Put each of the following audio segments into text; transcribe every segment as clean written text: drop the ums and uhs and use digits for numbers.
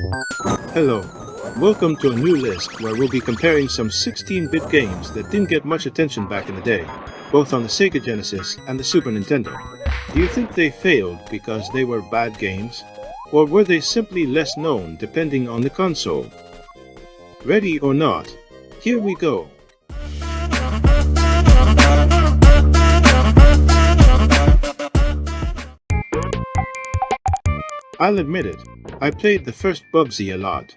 Hello, welcome to a new list where we'll be comparing some 16-bit games that didn't get much attention back in the day, both on the Sega Genesis and the Super Nintendo. Do you think they failed because they were bad games? Or were they simply less known depending on the console? Ready or not, here we go. I'll admit it, I played the first Bubsy a lot.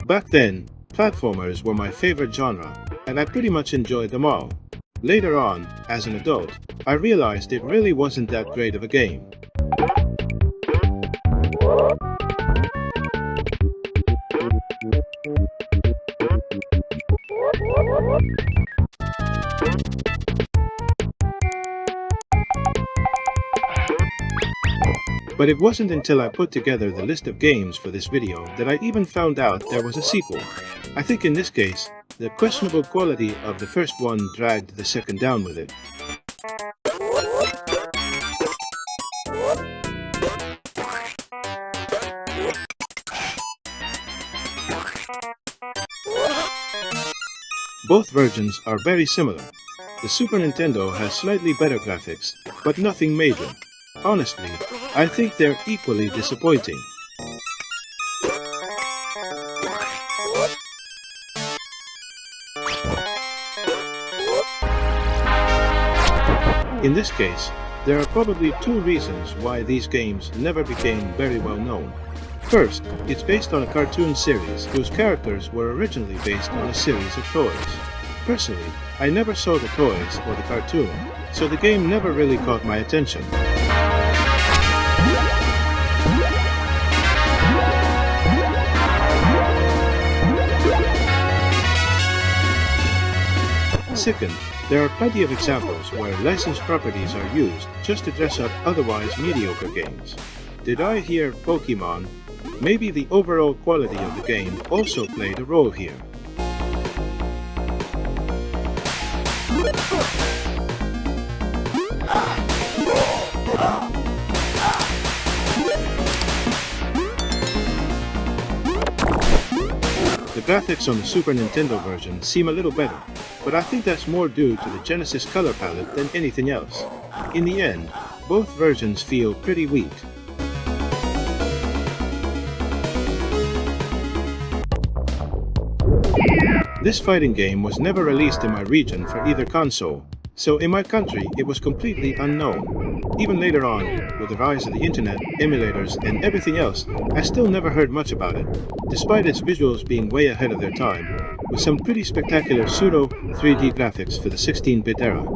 Back then, platformers were my favorite genre, and I pretty much enjoyed them all. Later on, as an adult, I realized it really wasn't that great of a game. But it wasn't until I put together the list of games for this video that I even found out there was a sequel. I think in this case, the questionable quality of the first one dragged the second down with it. Both versions are very similar. The Super Nintendo has slightly better graphics, but nothing major. Honestly, I think they're equally disappointing. In this case, there are probably two reasons why these games never became very well known. First, it's based on a cartoon series whose characters were originally based on a series of toys. Personally, I never saw the toys or the cartoon, so the game never really caught my attention. Second, there are plenty of examples where licensed properties are used just to dress up otherwise mediocre games. Did I hear Pokemon? Maybe the overall quality of the game also played a role here. The graphics on the Super Nintendo version seem a little better, but I think that's more due to the Genesis color palette than anything else. In the end, both versions feel pretty weak. This fighting game was never released in my region for either console, so in my country it was completely unknown. Even later on, with the rise of the internet, emulators, and everything else, I still never heard much about it, despite its visuals being way ahead of their time, with some pretty spectacular pseudo 3D graphics for the 16-bit era.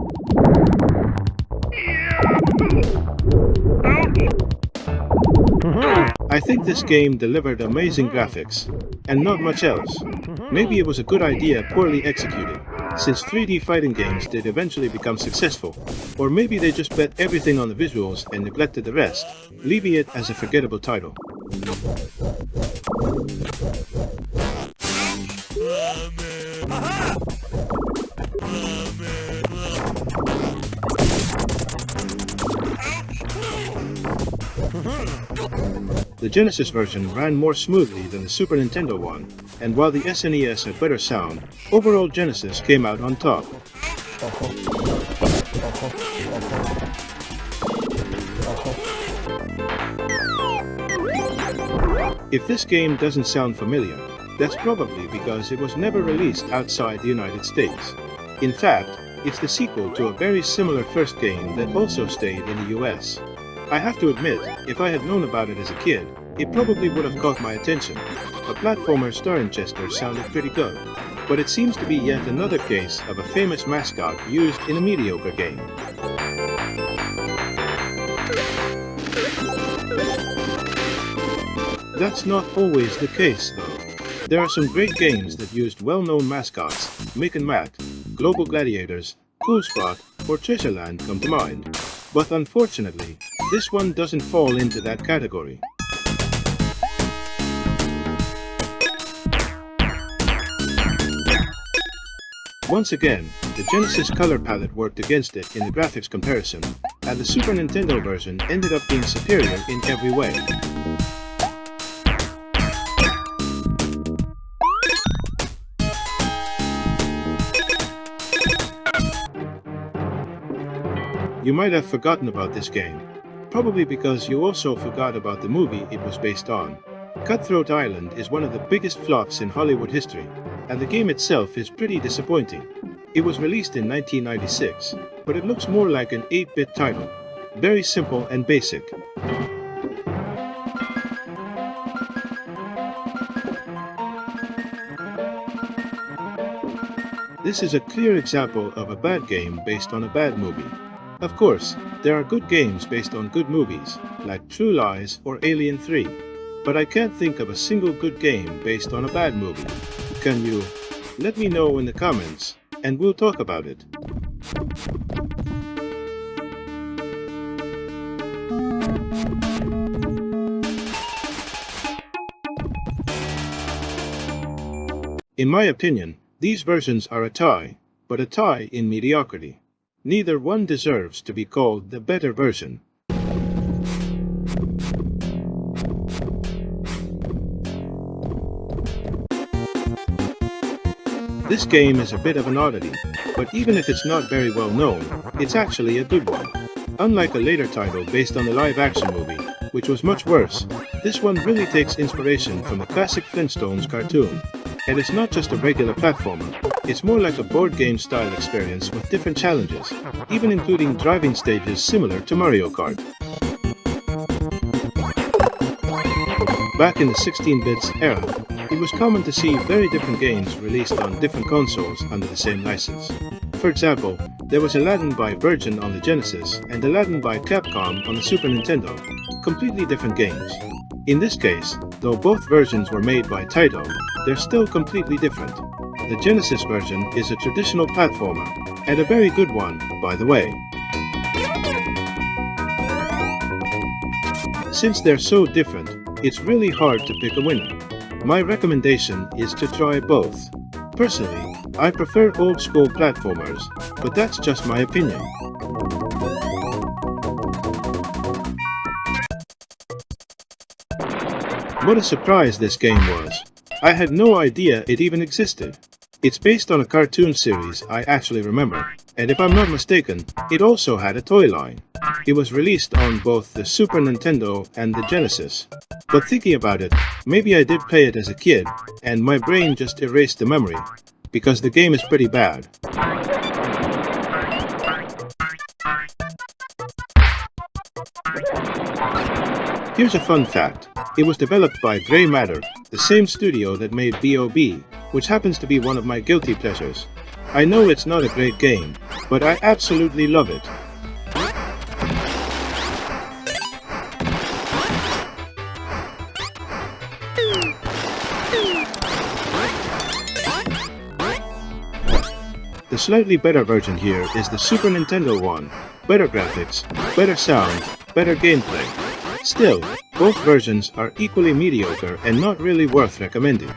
I think this game delivered amazing graphics, and not much else. Maybe it was a good idea poorly executed, since 3D fighting games did eventually become successful, or maybe they just bet everything on the visuals and neglected the rest, leaving it as a forgettable title. The Genesis version ran more smoothly than the Super Nintendo one, and while the SNES had better sound, overall Genesis came out on top. If this game doesn't sound familiar, that's probably because it was never released outside the United States. In fact, it's the sequel to a very similar first game that also stayed in the US. I have to admit, if I had known about it as a kid, it probably would have caught my attention. A platformer starring Chester sounded pretty good, but it seems to be yet another case of a famous mascot used in a mediocre game. That's not always the case, though. There are some great games that used well-known mascots. Mick and Matt, Global Gladiators, Cool Spot, or Treasureland come to mind. But unfortunately, this one doesn't fall into that category. Once again, the Genesis color palette worked against it in the graphics comparison, and the Super Nintendo version ended up being superior in every way. you might have forgotten about this game, probably because you also forgot about the movie it was based on. Cutthroat Island is one of the biggest flops in Hollywood history, and the game itself is pretty disappointing. It was released in 1996, but it looks more like an 8-bit title. Very simple and basic. This is a clear example of a bad game based on a bad movie. Of course, there are good games based on good movies, like True Lies or Alien 3, but I can't think of a single good game based on a bad movie. Can you? Let me know in the comments, and we'll talk about it. In my opinion, these versions are a tie, but a tie in mediocrity. Neither one deserves to be called the better version. This game is a bit of an oddity, but even if it's not very well known, it's actually a good one. Unlike a later title based on the live-action movie, which was much worse, this one really takes inspiration from the classic Flintstones cartoon. And it's not just a regular platformer, it's more like a board game style experience with different challenges, even including driving stages similar to Mario Kart. Back in the 16-bits era, it was common to see very different games released on different consoles under the same license. For example, there was Aladdin by Virgin on the Genesis and Aladdin by Capcom on the Super Nintendo, completely different games. In this case, though both versions were made by Taito, they're still completely different. The Genesis version is a traditional platformer, and a very good one, by the way. Since they're so different, it's really hard to pick a winner. My recommendation is to try both. Personally, I prefer old-school platformers, but that's just my opinion. What a surprise this game was. I had no idea it even existed. It's based on a cartoon series I actually remember, and if I'm not mistaken, it also had a toy line. It was released on both the Super Nintendo and the Genesis. But thinking about it, maybe I did play it as a kid, and my brain just erased the memory, because the game is pretty bad. Here's a fun fact. It was developed by Grey Matter, the same studio that made B.O.B., which happens to be one of my guilty pleasures. I know it's not a great game, but I absolutely love it. The slightly better version here is the Super Nintendo one. Better graphics, better sound, better gameplay. Still, both versions are equally mediocre and not really worth recommending.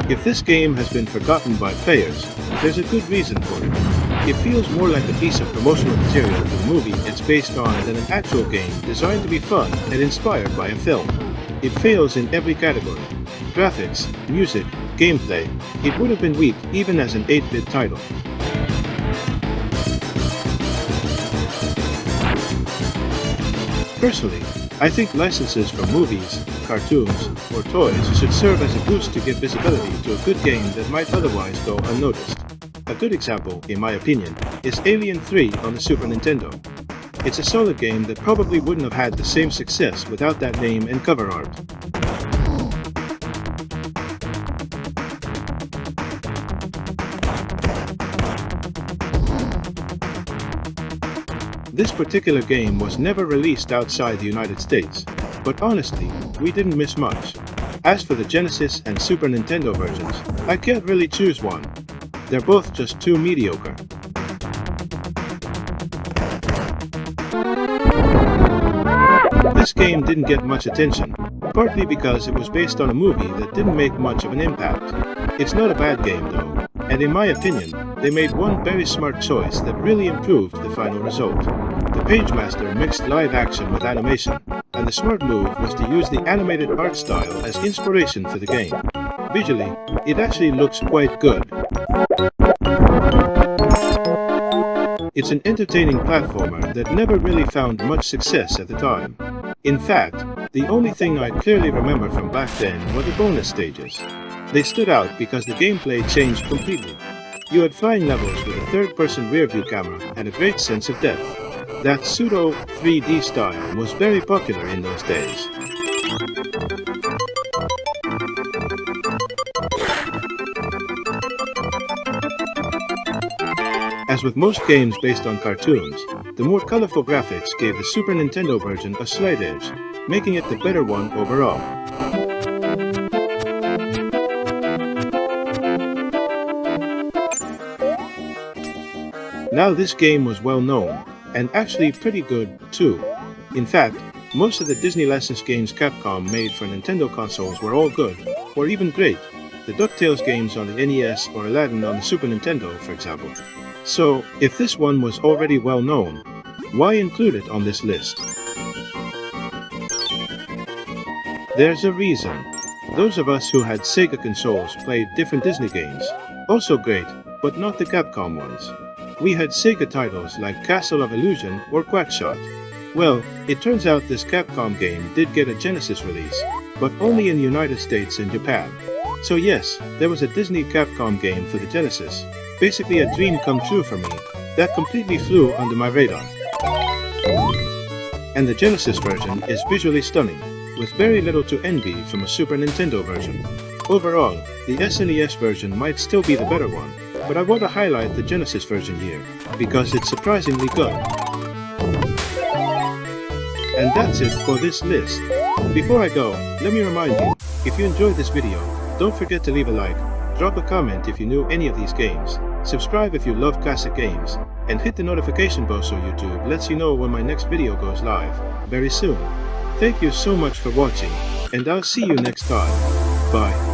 If this game has been forgotten by players, there's a good reason for it. It feels more like a piece of promotional material for the movie it's based on than an actual game designed to be fun and inspired by a film. It fails in every category. Graphics, music, gameplay. It would have been weak even as an 8-bit title. Personally, I think licenses for movies, cartoons, or toys should serve as a boost to give visibility to a good game that might otherwise go unnoticed. A good example, in my opinion, is Alien 3 on the Super Nintendo. It's a solid game that probably wouldn't have had the same success without that name and cover art. This particular game was never released outside the United States, but honestly, we didn't miss much. As for the Genesis and Super Nintendo versions, I can't really choose one. They're both just too mediocre. This game didn't get much attention, partly because it was based on a movie that didn't make much of an impact. It's not a bad game though, and in my opinion, they made one very smart choice that really improved the final result. The Pagemaster mixed live action with animation, and the smart move was to use the animated art style as inspiration for the game. Visually, it actually looks quite good. It's an entertaining platformer that never really found much success at the time. In fact, the only thing I clearly remember from back then were the bonus stages. They stood out because the gameplay changed completely. You had flying levels with a third-person rear-view camera and a great sense of depth. That pseudo 3D style was very popular in those days. As with most games based on cartoons, the more colorful graphics gave the Super Nintendo version a slight edge, making it the better one overall. Now this game was well known, and actually pretty good too. In fact, most of the Disney licensed games Capcom made for Nintendo consoles were all good, or even great. The DuckTales games on the NES or Aladdin on the Super Nintendo, for example. So, if this one was already well known, why include it on this list? There's a reason. Those of us who had Sega consoles played different Disney games, also great, but not the Capcom ones. We had Sega titles like Castle of Illusion or Quackshot. Well, it turns out this Capcom game did get a Genesis release, but only in the United States and Japan. So yes, there was a Disney Capcom game for the Genesis. Basically a dream come true for me, that completely flew under my radar. And the Genesis version is visually stunning, with very little to envy from a Super Nintendo version. Overall, the SNES version might still be the better one, but I want to highlight the Genesis version here, because it's surprisingly good. And that's it for this list. Before I go, let me remind you, if you enjoyed this video, don't forget to leave a like, drop a comment if you knew any of these games, subscribe if you love classic games, and hit the notification bell so YouTube lets you know when my next video goes live, very soon. Thank you so much for watching, and I'll see you next time. Bye.